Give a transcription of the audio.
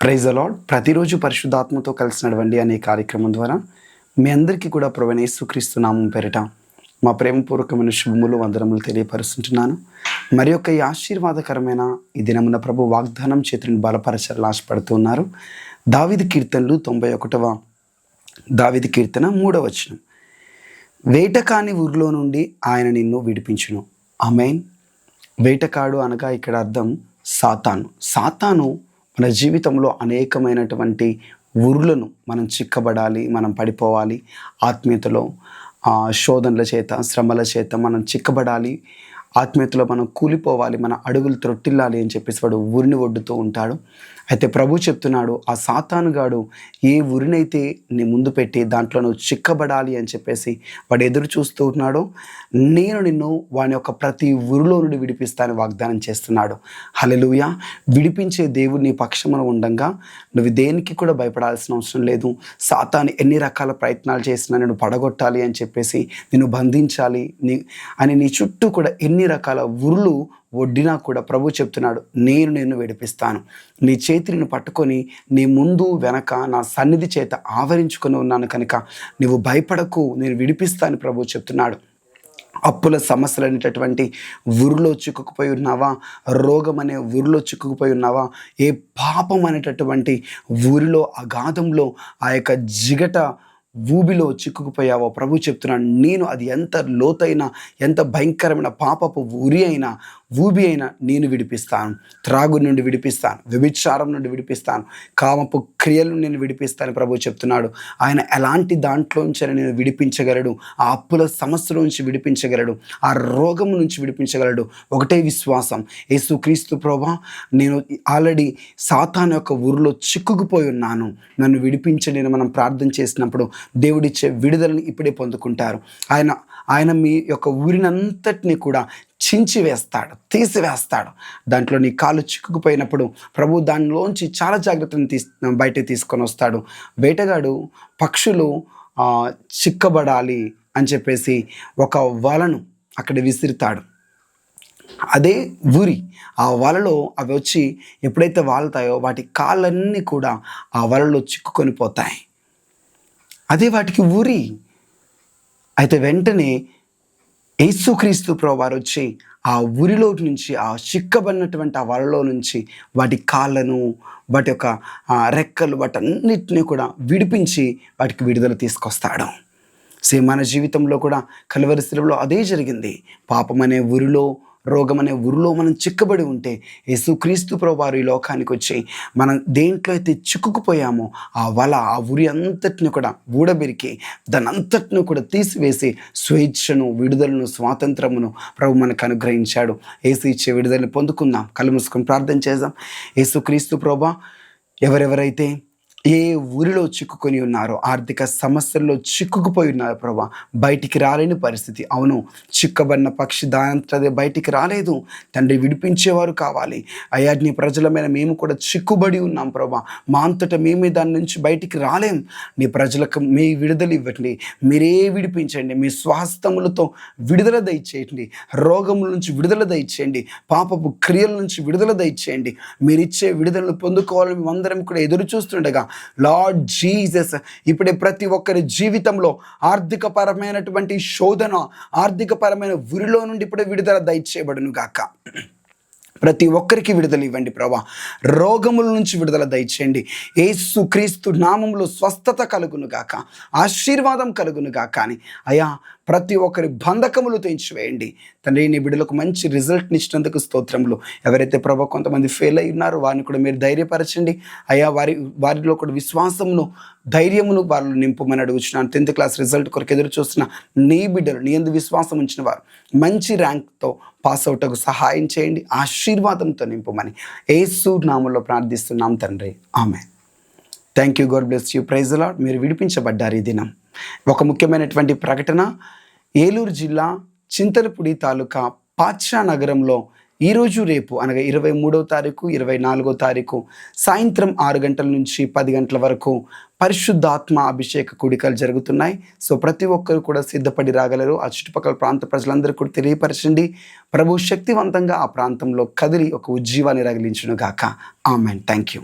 Praise the lord. ప్రతిరోజు పరిశుద్ధాత్మతో కలిసి నడవండి అనే కార్యక్రమం ద్వారా మీ అందరికీ కూడా ప్రభువైన యేసుక్రీస్తు నామం పేరిట మా ప్రేమపూర్వకమైన శుభములు వందనములు తెలియపరుస్తుంటున్నాను. మరి యొక్క ఈ ఆశీర్వాదకరమైన ఈ దినమున ప్రభు వాగ్దానం చేతులను బలపరచాలని ఆశపడుతున్నారు. దావీదు కీర్తనలు 91వ దావీదు కీర్తన 3వ వచనం. వేటకాని ఊరిలో నుండి ఆయన నిన్ను విడిపించును. ఆమేన్. వేటకాడు అనగా ఇక్కడ అర్థం సాతాను మన జీవితంలో అనేకమైనటువంటి ఊర్లను మనం చిక్కబడాలి, మనం పడిపోవాలి, ఆత్మీయతలో శోధనల చేత శ్రమల చేత మనం చిక్కబడాలి, ఆత్మీయతలో మనం కూలిపోవాలి, మన అడుగులు త్రొట్టిల్లాలి అని చెప్పేసి వాడు ఊరిని ఒడ్డుతూ ఉంటాడు. అయితే ప్రభు చెప్తున్నాడు, ఆ సాతానుగాడు ఏ ఊరినైతే నీ ముందు పెట్టి దాంట్లో నువ్వు చిక్కబడాలి అని చెప్పేసి వాడు ఎదురు చూస్తూ ఉన్నాడో, నేను నిన్ను వాని యొక్క ప్రతి ఊరిలో నుండి విడిపిస్తానని వాగ్దానం చేస్తున్నాడు. హల్లెలూయా. విడిపించే దేవుడు నీ పక్షమున ఉండగా నువ్వు దేనికి కూడా భయపడాల్సిన అవసరం లేదు. సాతాను ఎన్ని రకాల ప్రయత్నాలు చేసినా నేను పడగొట్టాలి అని చెప్పేసి నిన్ను బంధించాలి నీ చుట్టూ కూడా ఎన్ని రకాల ఊర్లు ఒడ్డినా కూడా ప్రభు చెప్తున్నాడు, నేను నిన్ను విడిపిస్తాను. నీ చేతిని పట్టుకొని నీ ముందు వెనక నా సన్నిధి చేత ఆవరించుకొని ఉన్నాను కనుక నువ్వు భయపడకు, నేను విడిపిస్తాను ప్రభు చెప్తున్నాడు. అప్పుల సమస్యలు అనేటటువంటి ఊరిలో చిక్కుకుపోయి ఉన్నావా? రోగం అనే ఊరిలో చిక్కుకుపోయి ఉన్నావా? ఏ పాపం అనేటటువంటి ఊరిలో అగాధంలో ఆ యొక్క జిగట ఊబిలో చిక్కుకుపోయావో ప్రభు చెప్తున్నాను, నేను అది ఎంత లోతైన ఎంత భయంకరమైన పాపపు ఊబి అయినా నేను విడిపిస్తాను. త్రాగు నుండి విడిపిస్తాను, వ్యభిచారం నుండి విడిపిస్తాను, కామపు క్రియలను నేను విడిపిస్తాను ప్రభు చెప్తున్నాడు. ఆయన ఎలాంటి దాంట్లోంచి నేను విడిపించగలడు, ఆ అప్పుల సమస్య నుంచి విడిపించగలడు, ఆ రోగం నుంచి విడిపించగలడు. ఒకటే విశ్వాసం, యేసుక్రీస్తు ప్రభువా, నేను ఆల్రెడీ సాతాను యొక్క ఊరిలో చిక్కుకుపోయి ఉన్నాను, నన్ను విడిపించండి అని మనం ప్రార్థన చేసినప్పుడు దేవుడిచ్చే విడుదలని ఇప్పుడే పొందుకుంటారు. ఆయన మీ యొక్క ఊరినంతటినీ కూడా చించివేస్తాడు, తీసివేస్తాడు. దాంట్లో నీ కాలు చిక్కుకుపోయినప్పుడు ప్రభు దానిలోంచి చాలా జాగ్రత్తను బయట తీసుకొని వస్తాడు. వేటగాడు పక్షులు చిక్కబడాలి అని చెప్పేసి ఒక వలను అక్కడ విసిరుతాడు. అదే ఊరి, ఆ వలలో అవి వచ్చి ఎప్పుడైతే వాళ్తాయో వాటి కాళ్ళన్నీ కూడా ఆ వలలో చిక్కుకొని పోతాయి. అదే వాటికి ఊరి. అయితే వెంటనే యేసుక్రీస్తు ప్రభువారు వచ్చి ఆ ఊరిలో నుంచి, ఆ చిక్కబడినటువంటి ఆ వలలో నుంచి వాటి కాళ్ళను, వాటి యొక్క రెక్కలు, వాటన్నిటిని కూడా విడిపించి వాటికి విడుదల తీసుకొస్తాడు. సేమ్ మన జీవితంలో కూడా కల్వరి శిలువలో అదే జరిగింది. పాపం అనే ఊరిలో, రోగం అనే ఊరిలో మనం చిక్కబడి ఉంటే యేసుక్రీస్తు ప్రభువారు ఈ లోకానికి వచ్చి మనం దేంట్లో అయితే చిక్కుకుపోయామో ఆ వల, ఆ ఊరి అంతటిని కూడా ఊడబెరికి దాని అంతటిని కూడా తీసివేసి స్వేచ్ఛను, విడుదలను, స్వాతంత్రమును ప్రభు మనకు అనుగ్రహించాడు. యేసు ఇచ్చే విడుదలని పొందుకుందాం. కళ్ళు మూసుకొని ప్రార్థన చేద్దాం. యేసుక్రీస్తు ప్రభువా, ఎవరెవరైతే ఏ ఊరిలో చిక్కుకొని ఉన్నారో, ఆర్థిక సమస్యల్లో చిక్కుకుపోయి ఉన్నారు ప్రభా, బయటికి రాలేని పరిస్థితి. అవును, చిక్కబడిన పక్షి దానంతదే బయటికి రాలేదు. తండ్రి, విడిపించేవారు కావాలి. అయ్యా, నీ ప్రజలమైన మేము కూడా చిక్కుబడి ఉన్నాం ప్రభా, మా అంతటా మేమే దాని నుంచి బయటికి రాలేం. నీ ప్రజలకు మీ విడుదల ఇవ్వండి, మీరే విడిపించండి, మీ స్వాస్థములతో విడుదల దయచేయండి, రోగముల నుంచి విడుదల దయచేయండి, పాపపు క్రియల నుంచి విడుదల దయచేయండి. మీరిచ్చే విడుదలను పొందుకోవాలని మేమందరం కూడా ఎదురు చూస్తుండగా లార్డ్ జీసస్, ఇప్పుడే ప్రతి ఒక్కరి జీవితంలో ఆర్థికపరమైనటువంటి శోధన, ఆర్థికపరమైన ఊరిలో నుండి ఇప్పుడే విడుదల దయచేయబడును గాక. ప్రతి ఒక్కరికి విడుదల ఇవ్వండి ప్రభా. రోగముల నుంచి విడుదల దయచేయండి. యేసుక్రీస్తు నామములో స్వస్థత కలుగును గాక, ఆశీర్వాదం కలుగును గాక అని అయ్యా ప్రతి ఒక్కరి బంధకములు తెంచివేయండి. తండ్రి, నీ బిడ్డలకు మంచి రిజల్ట్ని ఇచ్చినందుకు స్తోత్రములు. ఎవరైతే ప్రభా కొంతమంది ఫెయిల్ అయి ఉన్నారో వారిని కూడా మీరు ధైర్యపరచండి అయ్యా. వారిలో కూడా విశ్వాసమును, ధైర్యమును వాళ్ళు నింపమని అడుగుచున్నాను. 10th క్లాస్ రిజల్ట్ కొరకు ఎదురు చూస్తున్న నీ బిడ్డలు, నీ యందు విశ్వాసం ఉంచిన వారు మంచి ర్యాంక్తో పాస్ అవుటకు సహాయం చేయండి, ఆశీర్వాదంతో నింపమని యేసు నామములో ప్రార్థిస్తున్నాం తండ్రి. ఆమేన్. Thank you. God bless you. Praise the Lord. మీరు విడిపించబడ్డారు ఈ దినం. ఒక ముఖ్యమైనటువంటి ప్రకటన. ఏలూరు జిల్లా చింతలపూడి తాలూకా పాత్షా నగరంలో ఈరోజు రేపు అనగా 23వ తారీఖు 24వ తారీఖు సాయంత్రం 6 గంటల నుంచి 10 గంటల వరకు పరిశుద్ధాత్మ అభిషేక కూడికలు జరుగుతున్నాయి. సో ప్రతి ఒక్కరు కూడా సిద్ధపడి రాగలరు. ఆ చుట్టుపక్కల ప్రాంత ప్రజలందరూ కూడా తెలియపరచండి. ప్రభు శక్తివంతంగా ఆ ప్రాంతంలో కదిలి ఒక ఉజ్జీవాన్ని రగిలించును గాక. ఆమెన్. Thank you.